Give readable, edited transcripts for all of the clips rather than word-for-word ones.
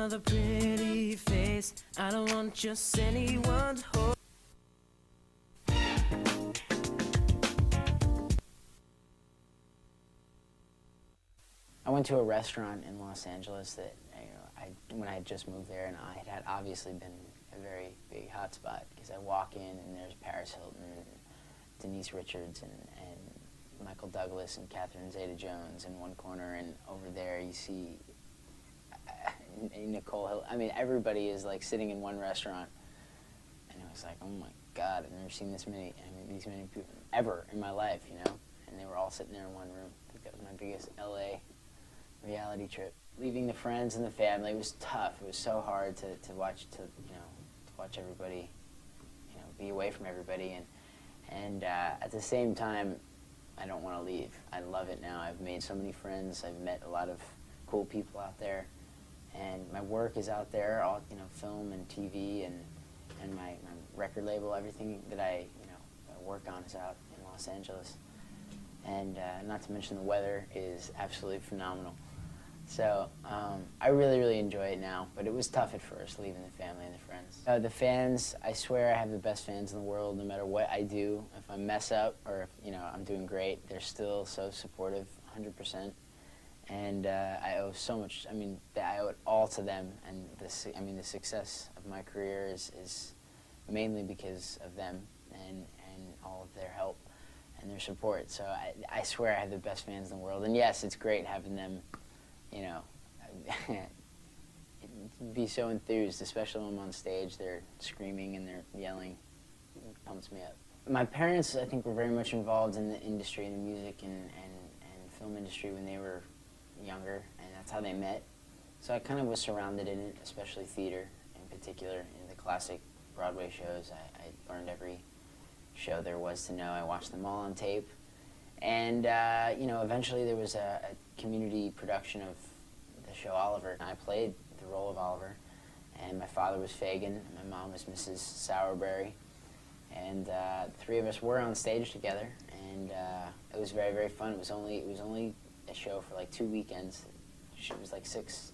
another pretty face. I don't want just anyone to hold. I went to a restaurant in Los Angeles that, when I had just moved there, and it had obviously been a very big hotspot, because I walk in and there's Paris Hilton and Denise Richards and Michael Douglas and Catherine Zeta-Jones in one corner, and over there you see Nicole Hill. I mean, everybody is like sitting in one restaurant, and it was like, oh my God, I've never seen these many people ever in my life, you know? And they were all sitting there in one room. I think that was my biggest LA reality trip. Leaving the friends and the family was tough. It was so hard to watch everybody, you know, be away from everybody, and at the same time, I don't want to leave. I love it now. I've made so many friends. I've met a lot of cool people out there, and my work is out there, all, you know, film and TV and my record label, everything that I work on is out in Los Angeles, and not to mention the weather is absolutely phenomenal. So I really, really enjoy it now, but it was tough at first, leaving the family and the friends. The fans, I swear I have the best fans in the world, no matter what I do. If I mess up or if, you know, I'm doing great, they're still so supportive, 100%. And I owe so much, I mean, I owe it all to them, and the success of my career is mainly because of them and all of their help and their support. So I swear I have the best fans in the world, and yes, it's great having them, you know, be so enthused, especially when I'm on stage. They're screaming and they're yelling. It pumps me up. My parents, I think, were very much involved in the industry, in the music and film industry when they were younger, and that's how they met. So I kind of was surrounded in it, especially theater in particular. In the classic Broadway shows, I learned every show there was to know. I watched them all on tape. And, you know, eventually there was a community production of the show Oliver. I played the role of Oliver, and my father was Fagin, and my mom was Mrs. Sourberry. And the three of us were on stage together, and it was very, very fun. It was only a show for like 2 weekends. It was like 6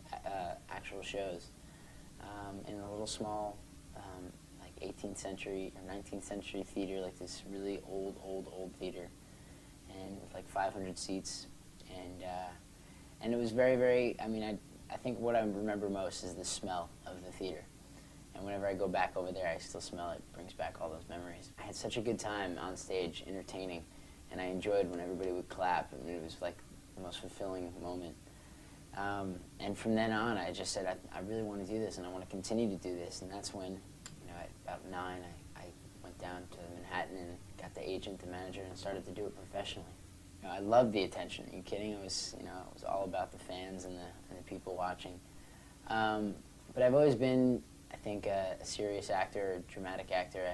actual shows in a little small, like 18th century or 19th century theater, like this really old theater. And with like 500 seats, and it was very, very, I mean, I think what I remember most is the smell of the theater. And whenever I go back over there, I still smell it. It brings back all those memories. I had such a good time on stage, entertaining, and I enjoyed when everybody would clap. I mean, it was like the most fulfilling moment. And from then on, I just said, I really want to do this, and I want to continue to do this. And that's when, you know, at about 9, I went down to Manhattan and got the agent, the manager, and started to do it professionally. You know, I loved the attention. Are you kidding? It was, you know, it was all about the fans and the people watching. But I've always been, I think, a serious actor, a dramatic actor.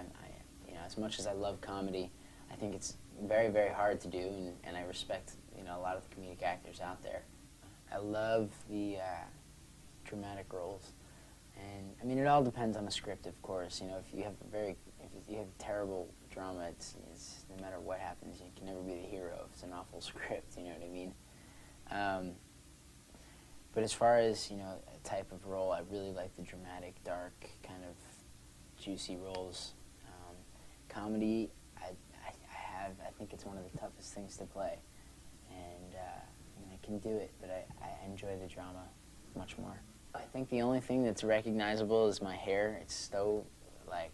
You know, as much as I love comedy, I think it's very, very hard to do, and I respect, you know, a lot of the comedic actors out there. I love the dramatic roles, and I mean, it all depends on the script, of course. You know, if you have terrible drama, it's no matter what happens, you can never be the hero if it's an awful script. You know what I mean? But as far as, you know, a type of role, I really like the dramatic, dark, kind of juicy roles. Comedy, I think it's one of the toughest things to play, and I mean, I can do it, but I enjoy the drama much more. I think the only thing that's recognizable is my hair. It's so, like,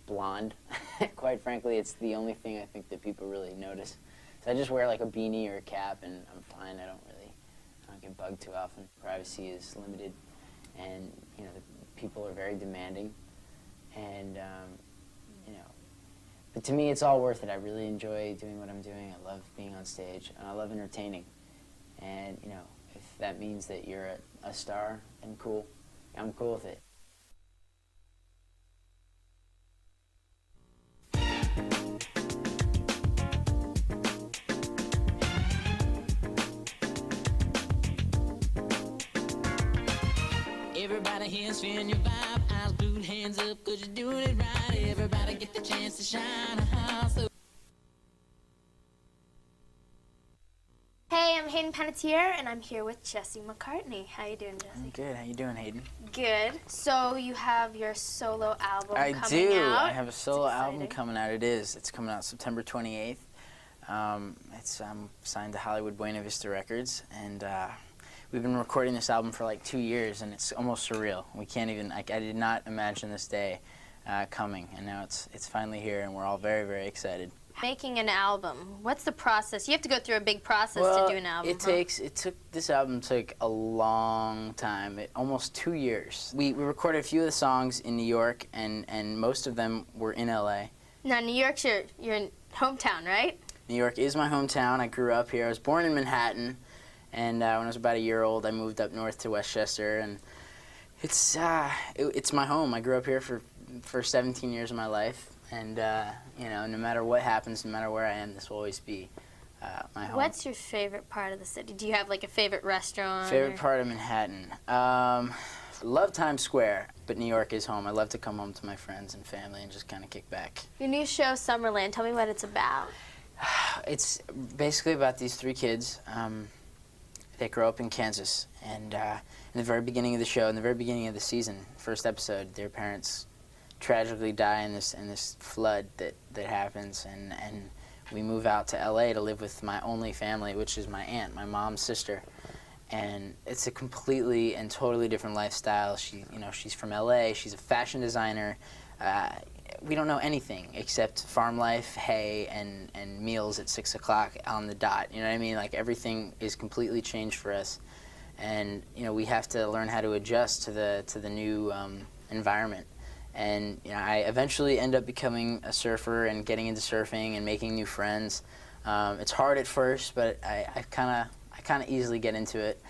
blonde. Quite frankly, it's the only thing I think that people really notice. So I just wear like a beanie or a cap, and I'm fine. I don't get bugged too often. Privacy is limited, and, you know, the people are very demanding, and you know, but to me, it's all worth it. I really enjoy doing what I'm doing. I love being on stage, and I love entertaining. And, you know, if that means that you're a star, then cool. I'm cool with it. Everybody here's feeling your vibe. Eyes glued, hands up, 'cause you're doing it right. Everybody get the chance to shine. So Hey, I'm here. Hayden Panettiere, and I'm here with Jesse McCartney. How you doing, Jesse? I'm good. How you doing, Hayden? Good. So you have your solo album coming out. I do. I have a solo album coming out. It's coming out September 28th. I'm signed to Hollywood Buena Vista Records, and we've been recording this album for like 2 years, and it's almost surreal. We can't even. I did not imagine this day coming, and now it's finally here, and we're all very, very excited. Making an album, what's the process? You have to go through a big process to do an album. This album took a long time, almost 2 years. We recorded a few of the songs in New York, and most of them were in LA. Now, New York's your hometown, right? New York is my hometown. I grew up here. I was born in Manhattan, and when I was about a year old, I moved up north to Westchester, and it's my home. I grew up here for 17 years of my life. And, no matter what happens, no matter where I am, this will always be my home. What's your favorite part of the city? Do you have, like, a favorite restaurant? Favorite part of Manhattan? Love Times Square, but New York is home. I love to come home to my friends and family and just kind of kick back. Your new show, Summerland, tell me what it's about. It's basically about these 3 kids that grow up in Kansas. And in the very beginning of the show, in the very beginning of the season, first episode, their parents tragically die in this flood that happens, and we move out to LA to live with my only family, which is my aunt, my mom's sister, and it's a completely and totally different lifestyle. She's from LA. She's a fashion designer. We don't know anything except farm life, hay, and meals at 6 o'clock on the dot. You know what I mean? Like, everything is completely changed for us, and we have to learn how to adjust to the new environment. And I eventually end up becoming a surfer and getting into surfing and making new friends. It's hard at first, but I kind of easily get into it.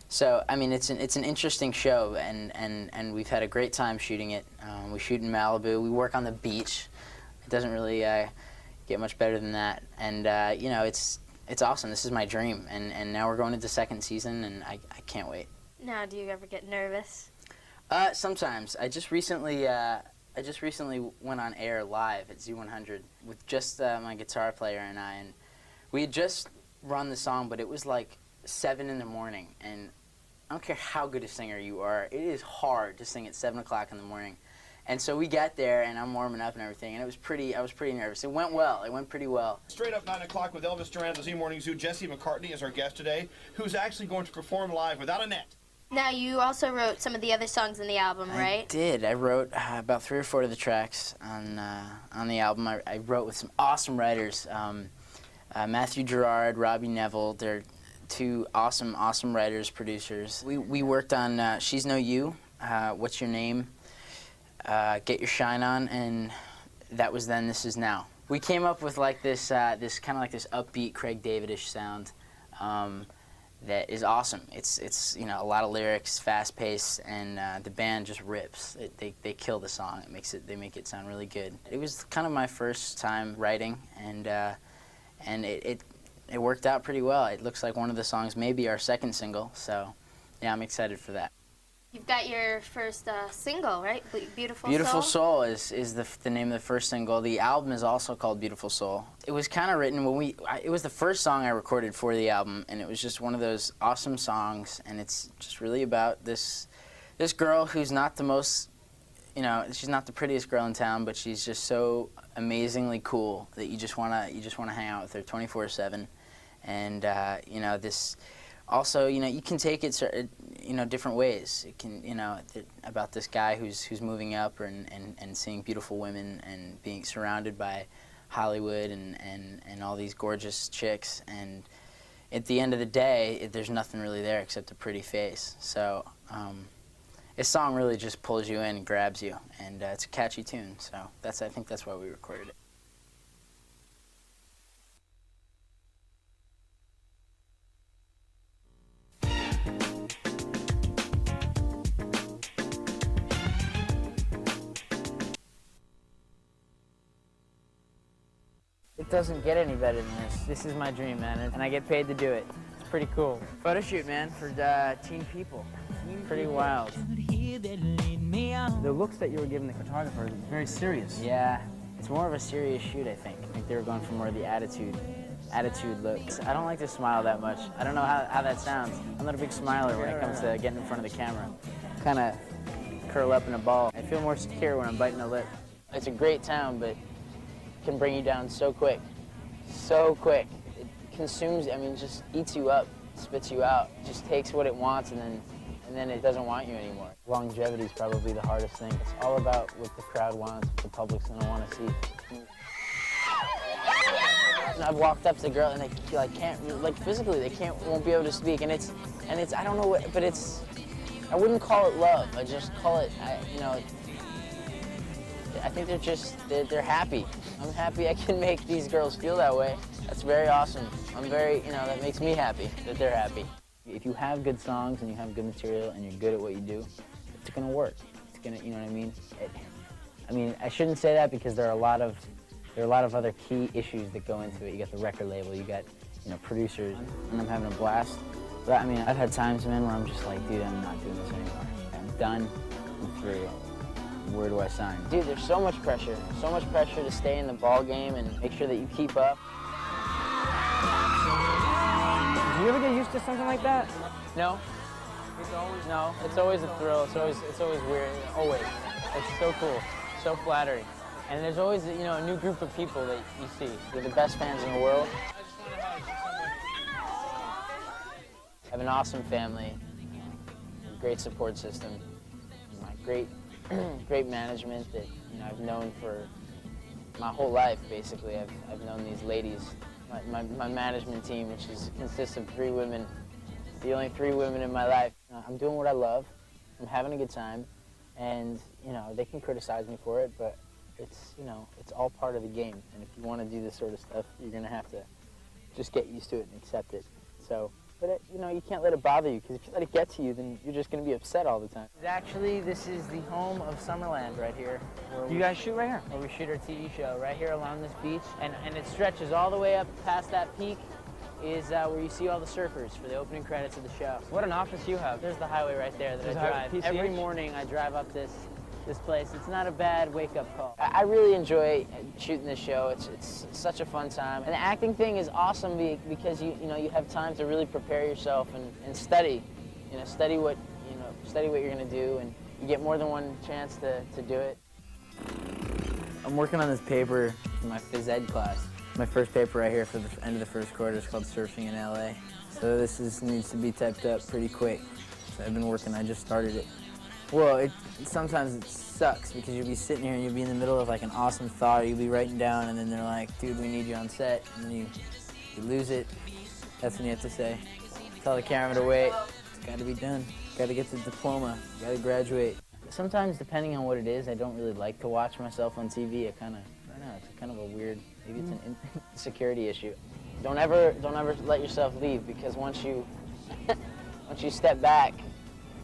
So I mean, it's an interesting show, and we've had a great time shooting it. We shoot in Malibu. We work on the beach. It doesn't really get much better than that. And it's awesome. This is my dream, and now we're going into 2nd season, and I can't wait. Now, do you ever get nervous? Sometimes. I just recently went on air live at Z100 with just my guitar player and I, and we had just run the song, but it was like 7 in the morning, and I don't care how good a singer you are, it is hard to sing at 7 o'clock in the morning. And so we got there, and I'm warming up and everything, and I was pretty nervous. It went well. It went pretty well. Straight up 9 o'clock with Elvis Duran, the Z Morning Zoo. Jesse McCartney is our guest today, who's actually going to perform live without a net. Now, you also wrote some of the other songs in the album, right? I did. I wrote about 3 or 4 of the tracks on the album. I wrote with some awesome writers, Matthew Gerard, Robbie Neville. They're 2 awesome writers, producers. We worked on She's No You, What's Your Name, Get Your Shine On, and that was Then This Is Now. We came up with like this kind of like this upbeat Craig David-ish sound. That is awesome. It's a lot of lyrics, fast-paced, and the band just rips. They kill the song. They make it sound really good. It was kind of my first time writing, and it worked out pretty well. It looks like one of the songs may be our 2nd single, so yeah, I'm excited for that. You've got your first single, right? Beautiful Soul? Beautiful Soul is the name of the first single. The album is also called Beautiful Soul. It was kind of written when it was the first song I recorded for the album, and it was just one of those awesome songs, and it's just really about this girl who's not the most, she's not the prettiest girl in town, but she's just so amazingly cool that you just wanna hang out with her 24/7, and this. Also, you can take it, different ways. It can, about this guy who's moving up and seeing beautiful women and being surrounded by Hollywood and all these gorgeous chicks. And at the end of the day, there's nothing really there except a pretty face. So this song really just pulls you in and grabs you, and it's a catchy tune. So I think that's why we recorded it. It doesn't get any better than this. This is my dream, man, and I get paid to do it. It's pretty cool. Photo shoot, man, for teen people. Pretty wild. The looks that you were giving the photographer is very serious. Yeah, it's more of a serious shoot, I think. think they were going for more of the attitude looks. I don't like to smile that much. I don't know how that sounds. I'm not a big smiler when it comes to getting in front of the camera. Kind of curl up in a ball. I feel more secure when I'm biting a lip. It's a great town, but it can bring you down so quick. So quick. It consumes, I mean, just eats you up, spits you out. It just takes what it wants and then it doesn't want you anymore. Longevity is probably the hardest thing. It's all about what the crowd wants, what the public's gonna want to see. And I've walked up to the girl and they like can't, like physically, won't be able to speak. And it's, I don't know what, but it's, I wouldn't call it love. I just call it, you know, I think they're happy. I'm happy I can make these girls feel that way. That's very awesome. I'm very, you know, that makes me happy that they're happy. If you have good songs and you have good material and you're good at what you do, it's gonna work. It's gonna, you know what I mean? I mean, I shouldn't say that because there are a lot of other key issues that go into it. You got the record label, you got, you know, producers, and I'm having a blast. But I mean, I've had times, man, where I'm just like, dude, I'm not doing this anymore. I'm done, I'm through. Where do I sign? Dude, there's so much pressure to stay in the ball game and make sure that you keep up. Do you ever get used to something like that? No. No, it's always a thrill. It's always weird. Always. It's so cool, so flattering. And there's always, you know, a new group of people that you see. They're the best fans in the world. I have an awesome family, a great support system, my great management that, you know, I've known for my whole life, basically. I've known these ladies. My management team, which consists of 3 women, the only 3 women in my life. I'm doing what I love. I'm having a good time, and, you know, they can criticize me for it, but it's, you know, it's all part of the game. And if you want to do this sort of stuff, you're gonna have to just get used to it and accept it. So, but you know, you can't let it bother you, because if you let it get to you, then you're just gonna be upset all the time. Actually, this is the home of Summerland right here. You guys shoot right here? Where we shoot our TV show, right here along this beach. And it stretches all the way up past that peak is where you see all the surfers for the opening credits of the show. What an office you have. There's the highway right there that There's I drive. PCH? Every morning I drive up this place. It's not a bad wake-up call. I really enjoy shooting this show. It's such a fun time. And the acting thing is awesome because you know you have time to really prepare yourself and study. You know, study what you're gonna do, and you get more than one chance to do it. I'm working on this paper for my phys ed class. My first paper right here for the end of the first quarter is called Surfing in LA. So this needs to be typed up pretty quick. So I've been working, I just started it. Well, sometimes it sucks because you'll be sitting here and you'll be in the middle of like an awesome thought, or you'll be writing down and then they're like, dude, we need you on set, and then you lose it. That's when you have to say, tell the camera to wait. It's gotta be done. Gotta get the diploma, gotta graduate. Sometimes, depending on what it is, I don't really like to watch myself on TV. I don't know, it's kind of a weird, maybe it's an insecurity issue. Don't ever let yourself leave, because once you step back,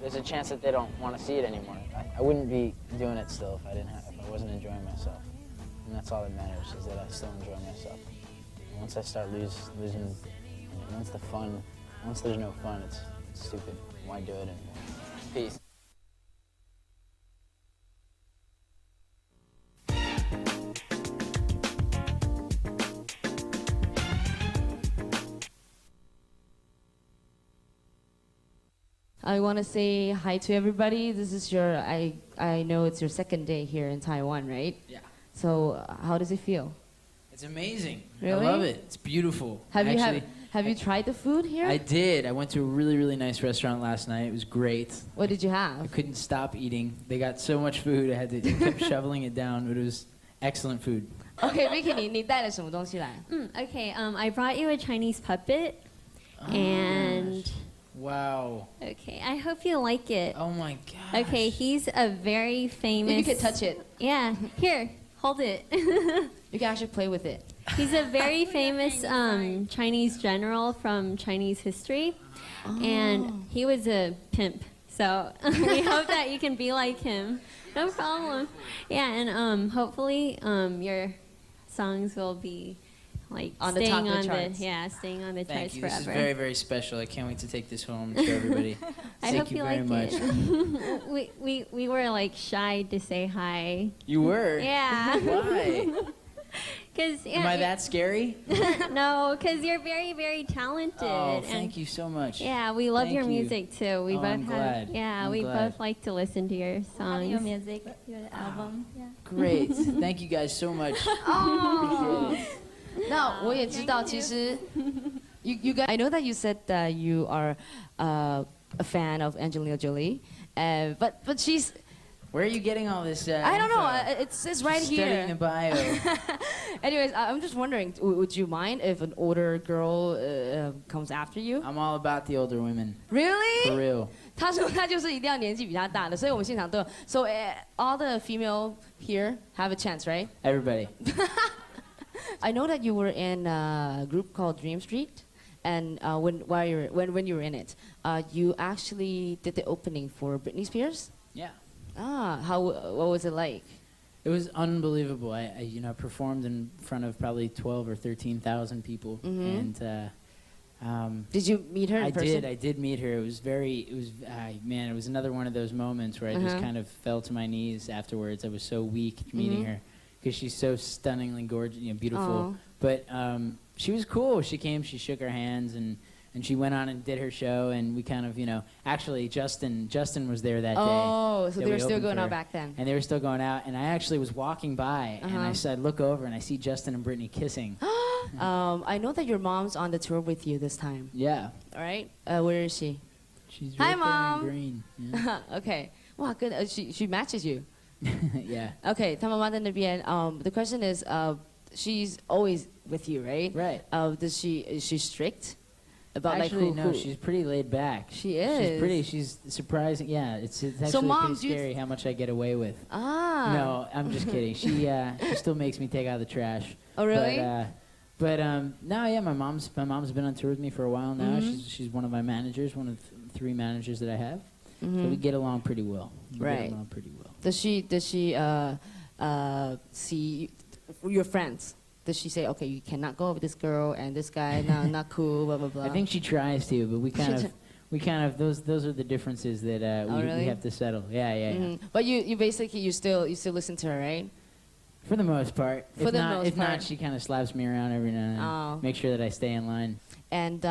there's a chance that they don't want to see it anymore. I wouldn't be doing it still if I wasn't enjoying myself. And that's all that matters, is that I still enjoy myself. And once I start losing, once there's no fun, it's stupid. Why do it anymore? Peace. I want to say hi to everybody. This is I know it's your second day here in Taiwan, right? Yeah. So how does it feel? It's amazing. Really? I love it. It's beautiful. Have you tried the food here? I did. I went to a really, really nice restaurant last night. It was great. What did you have? I couldn't stop eating. They got so much food. I kept shoveling it down, but it was excellent food. Okay, Vicky, 你带了什么东西来? Okay, I brought you a Chinese puppet. And wow. Okay, I hope you like it. Oh my gosh. Okay, he's a very famous... You can touch it. Yeah, here, hold it. You can actually play with it. He's a very famous Chinese general from Chinese history. And he was a pimp. So we hope that you can be like him. No problem. Yeah, and hopefully your songs will be like on the top of the charts. Staying on the charts Thank you. forever. This is very, very special. I can't wait to take this home and show everybody. Thank you very much. We were like shy to say hi. You were? Yeah. Why? Because Am I that scary? No, because you're very, very talented. Oh, and thank you so much. Yeah, we love Thank your you. music too. We Oh, both I'm glad. Yeah, I'm we glad. both like to listen to your songs. Your music, your album. Yeah. Great. Thank you guys so much. Oh. Appreciate it. 那我也知道，其实 you guys. I know that you said that you are a fan of Angelina Jolie, but she's. Where are you getting all this? I don't know. info? It says right Studying here. the bio. Anyways, I'm just wondering, would you mind if an older girl comes after you? I'm all about the older women. Really? For real. 他说他就是一定要年纪比他大的，所以我们现场都有。So all the female here have a chance, right? Everybody. I know that you were in a group called Dream Street, and when you were in it, you actually did the opening for Britney Spears. Yeah. What was it like? It was unbelievable. I performed in front of probably 12 or 13,000 people, and Did you meet her in person? I did meet her. It was another one of those moments where I just kind of fell to my knees afterwards. I was so weak meeting her because she's so stunningly gorgeous, beautiful. But she was cool. She came, she shook our hands, and she went on and did her show, and we kind of, actually Justin was there that day. Oh, so that they we were still opened going for out her. and then. And they were still going out, and I actually was walking by, and I look over, and I see Justin and Britney kissing. I know that your mom's on the tour with you this time. Yeah. All right. Where is she? She's Hi, right Mom. there in green. Yeah. Okay. Wow, good. She matches you. Yeah. Okay, 她妈妈在那边. The question is, she's always with you, right? Right. Is she strict about Actually, like no, she's pretty laid back. She is. She's surprising. Yeah, it's actually So, Mom, pretty scary how much I get away with. Ah. No, I'm just kidding. She still makes me take out the trash. Oh, really? But no, yeah, my mom's been on tour with me for a while now. She's one of my managers, one of 3 managers that I have. So we get along pretty well. Right. Get along pretty well. Does she see your friends? Does she say, okay, you cannot go with this girl and this guy, no, not cool, blah blah blah? I think she tries to, but we kind of those are the differences that we have to settle. Yeah. But you basically you still listen to her, right? For the most part. For the most if part. not, she kind of slaps me around every now and then. Oh. Make sure that I stay in line. And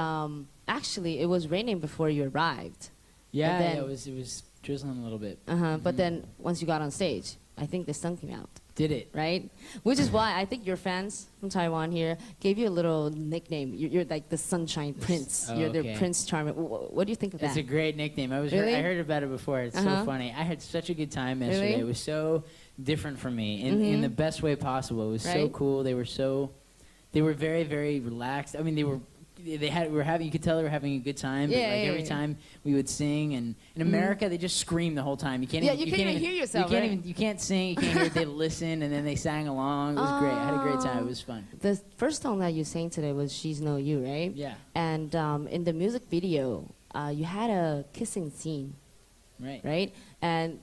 actually, it was raining before you arrived. Yeah, then- it was drizzling a little bit. But then once you got on stage, I think the sun came out. Did it? Right? Which is why I think your fans from Taiwan here gave you a little nickname. You're like the Sunshine Prince. Oh, You're okay. the Prince Charming. What do you think of It's that? a great nickname. Really? I heard about it before. It's so funny. I had such a good time yesterday. Really? It was so different for me in the best way possible. It was so Right? cool. They were very, very relaxed. I mean, you could tell they were having a good time. But every time we would sing, and in America they just scream the whole time. You can't Yeah, even, you can't even hear yourself, You can't right? even, you can't sing. You can't hear it. They listen, and then they sang along. It was great. I had a great time. It was fun. The first song that you sang today was She's No You, right? Yeah. And in the music video, you had a kissing scene, Right. right? And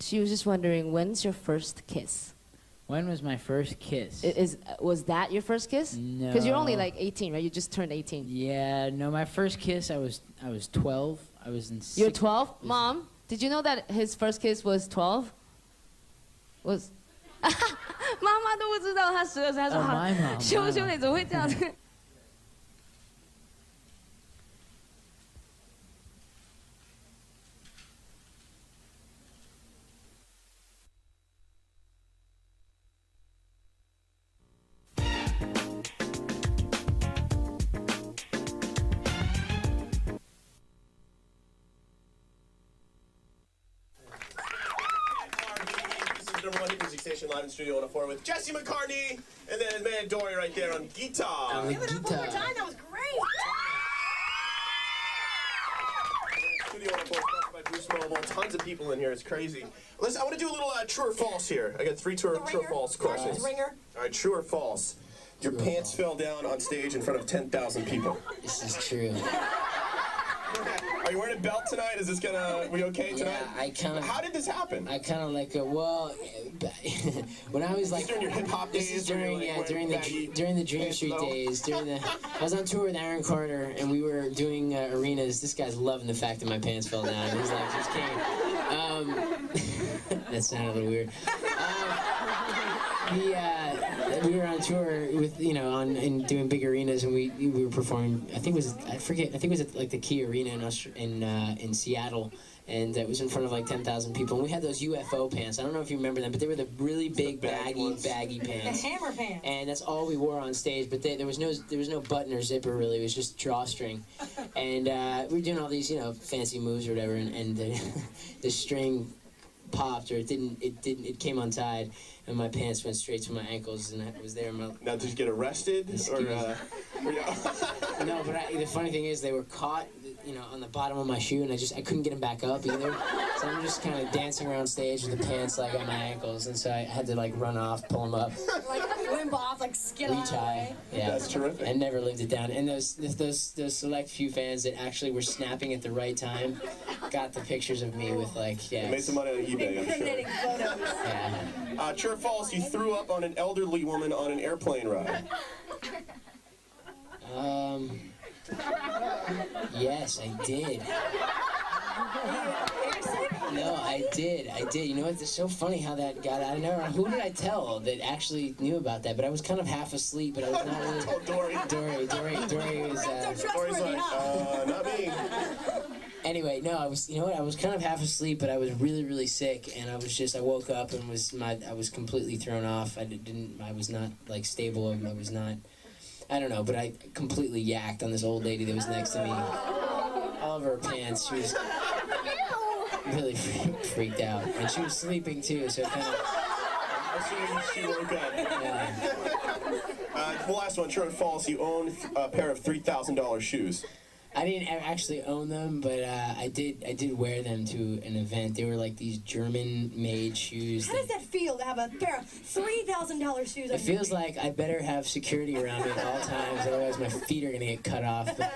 she was just wondering, when's your first kiss? When was my first kiss? Was that your first kiss? No. Because you're only like 18, right? You just turned 18. Yeah, no, my first kiss, I was 12. I was in You're 6th. 12? Mom, did you know that his first kiss was 12? Was 妈妈都不知道他12岁，他说 Oh, my mom, 羞 my 羞 mom. 你怎么会这样子？ This is number 1 hit music station live in Studio 104 with Jesse McCartney and then man Dory right there on guitar. Give it up one more time. That was great. Studio 104 sponsored by Boost Mobile. Tons of people in here. It's crazy. Listen, I want to do a little true or false here. I got 3 true or false questions. Ringer. All right, true or false? Your pants fell down on stage in front of 10,000 people. This is true. Are you wearing a belt tonight? Is this gonna be okay tonight? Yeah, I kind of. How did this happen? I kind of like when I was like during your hip hop this days. is during the Dream Street days. I was on tour with Aaron Carter and we were doing arenas. This guy's loving the fact that my pants fell down. He's like, just kidding. That sounded a little weird. we were on tour with, you know, and doing big arenas, and we were performing. I think it was at like the Key Arena in Seattle, and it was in front of like 10,000 people. And we had those UFO pants. I don't know if you remember them, but they were the really big baggy pants. The hammer pants. And that's all we wore on stage. But there was no button or zipper really. It was just drawstring. And we were doing all these, you know, fancy moves or whatever, and the string popped, or it came untied, and my pants went straight to my ankles, and I was there. Now, did you get arrested? Or, No, but the funny thing is, they were caught, you know, on the bottom of my shoe, and I couldn't get them back up either. So I'm just kind of dancing around stage with the pants like on my ankles, and so I had to like run off, pull them up, Like limp off, like skid on. retie. Yeah, That's terrific. And never lived it down. And those select few fans that actually were snapping at the right time got the pictures of me with like, yeah. Made some money on eBay, I'm sure. Incriminating photos. Yeah. True or false, you threw up on an elderly woman on an airplane ride. Yes, I did. No, I did. You know what? It's so funny how that got out. Who did I tell that actually knew about that? But I was kind of half asleep, but I was not really. Oh, Dory. Dory was. Dory's like, not me. Anyway, no, I was. You know what? I was kind of half asleep, but I was really, really sick, and I woke up and I was completely thrown off. I was not like stable. I was not. I don't know, but I completely yacked on this old lady that was next to me. All of her pants. She was really freaked out, and she was sleeping too. So kind of. She woke up. Yeah. The last one, true or false, you own a pair of $3,000 shoes. I didn't actually own them, but I did wear them to an event. They were like these German-made shoes. How does that feel to have a pair of $3,000 shoes? It feels like I better have security around me at all times, otherwise my feet are gonna get cut off. But,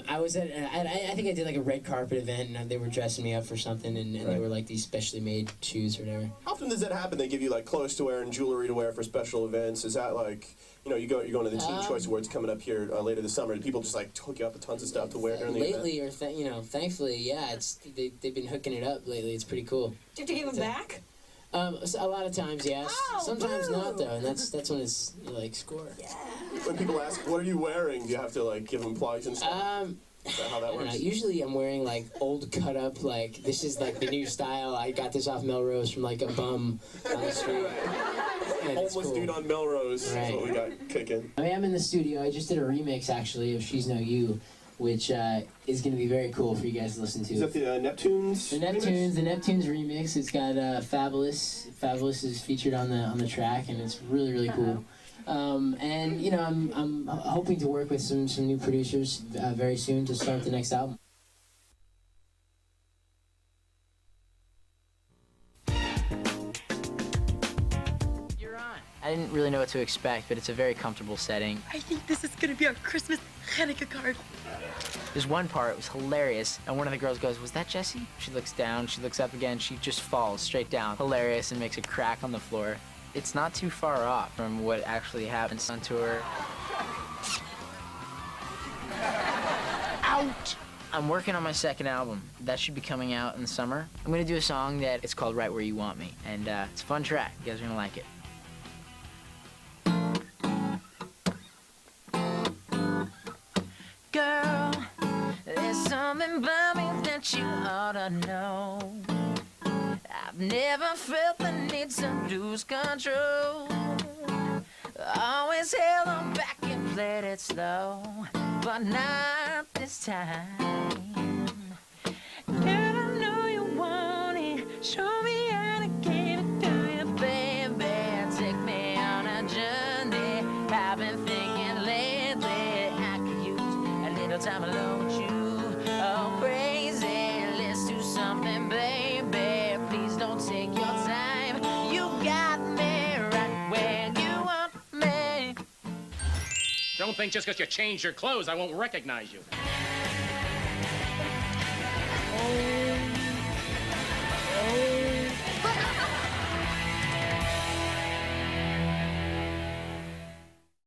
I was at, I think I did like a red carpet event, and they were dressing me up for something, and they were like these specially made shoes or whatever. How often does that happen? They give you like clothes to wear and jewelry to wear for special events. Is that like, you know, you're going to the Teen Choice Awards coming up here later this summer, and people just like hook you up with tons of stuff to wear during the event? Lately, or thankfully, yeah, they've been hooking it up lately. It's pretty cool. Do you have to give them back? So a lot of times, yes. Oh, Sometimes not, though, and that's when it's like score. Yeah. When people ask, what are you wearing? Do you have to like give them plugs and stuff? Is that how that works? Usually I'm wearing like old cut up, like this is like the new style. I got this off Melrose from like a bum on the street. Homeless cool. dude on Melrose Right. is what we got kicking. I am in the studio. I just did a remix actually of She's No You, which is going to be very cool for you guys to listen to. Is that the Neptunes? The Neptunes remix. It's got Fabulous. Fabulous is featured on the track, and it's really, really cool. And you know, I'm hoping to work with some new producers very soon to start the next album. You're on. I didn't really know what to expect, but it's a very comfortable setting. I think this is going to be our Christmas Hanukkah card. There's one part, it was hilarious, and one of the girls goes, "Was that Jessie?" She looks down, she looks up again, she just falls straight down. Hilarious, and makes a crack on the floor. It's not too far off from what actually happens on tour. Out! I'm working on my second album. That should be coming out in the summer. I'm gonna do a song that it's called Right Where You Want Me, and it's a fun track. You guys are gonna like it. Girl, there's something about me that you ought to know. I've never felt the need to lose control. Always held on back and played it slow, but not this time. Girl, I know you want it. Show me how to give it to you, baby. Take me on a journey. I've been thinking lately I could use a little time alone with you. Oh, crazy, let's do something, baby. Please don't take your time. You got me right where you want me. Don't think just because you changed your clothes I won't recognize you.